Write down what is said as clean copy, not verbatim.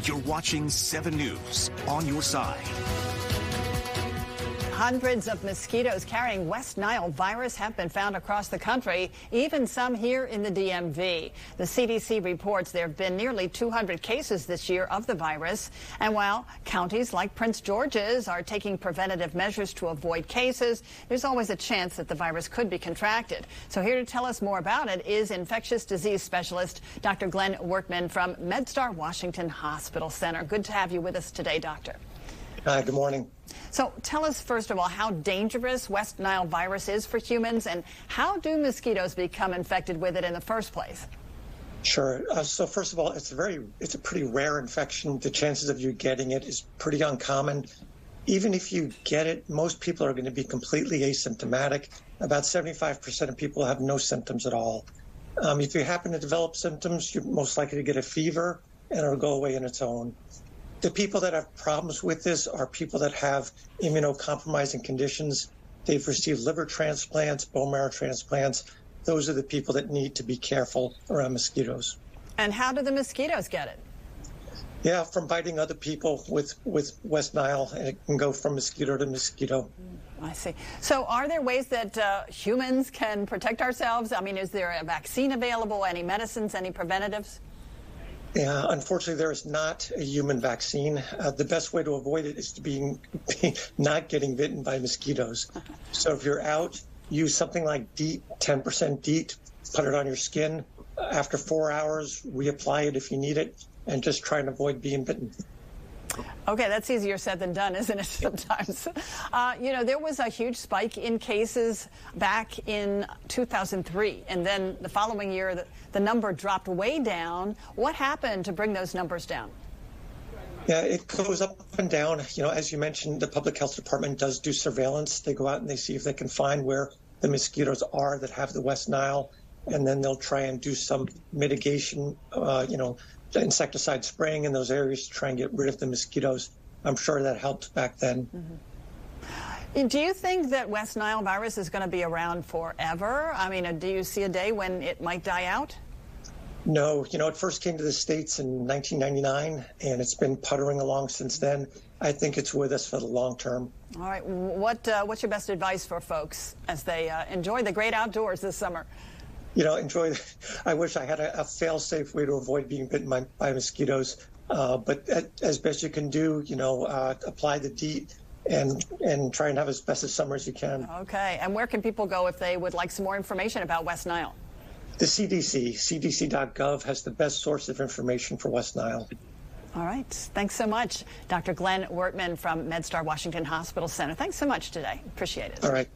You're watching 7 News on your side. Hundreds of mosquitoes carrying West Nile virus have been found across the country, even some here in the DMV. The CDC reports there have been nearly 200 cases this year of the virus. And while counties like Prince George's are taking preventative measures to avoid cases, there's always a chance that the virus could be contracted. So here to tell us more about it is infectious disease specialist Dr. Glenn Workman from MedStar Washington Hospital Center. Good to have you with us today, Doctor. Hi, good morning. So tell us, first of all, how dangerous West Nile virus is for humans, and how do mosquitoes become infected with it in the first place? Sure. So first of all, it's a pretty rare infection. The chances of you getting it is pretty uncommon. Even if you get it, most people are going to be completely asymptomatic. About 75% of people have no symptoms at all. If you happen to develop symptoms, you're most likely to get a fever, and it'll go away on its own. The people that have problems with this are people that have immunocompromising conditions. They've received liver transplants, bone marrow transplants. Those are the people that need to be careful around mosquitoes. And how do the mosquitoes get it? Yeah, from biting other people with West Nile, and it can go from mosquito to mosquito. I see. So are there ways that humans can protect ourselves? I mean, is there a vaccine available, any medicines, any preventatives? Yeah, unfortunately, there is not a human vaccine. The best way to avoid it is to be not getting bitten by mosquitoes. So if you're out, use something like DEET, 10% DEET, put it on your skin. After 4 hours, reapply it if you need it, and just try and avoid being bitten. Okay, that's easier said than done, isn't it, sometimes? There was a huge spike in cases back in 2003, and then the following year, the number dropped way down. What happened to bring those numbers down? Yeah, it goes up and down. As you mentioned, the Public Health Department does do surveillance. They go out and they see if they can find where the mosquitoes are that have the West Nile, and then they'll try and do some mitigation, insecticide spraying in those areas to try and get rid of the mosquitoes. I'm sure that helped back then. Mm-hmm. Do you think that West Nile virus is going to be around forever? I mean, do you see a day when it might die out? No. It first came to the States in 1999, and it's been puttering along since then. I think it's with us for the long term. All right. What's your best advice for folks as they enjoy the great outdoors this summer? I wish I had a fail-safe way to avoid being bitten by mosquitoes. But as best you can do, apply the DEET and try and have as best a summer as you can. Okay. And where can people go if they would like some more information about West Nile? The CDC, cdc.gov, has the best source of information for West Nile. All right. Thanks so much, Dr. Glenn Workman from MedStar Washington Hospital Center. Thanks so much today. Appreciate it. All right.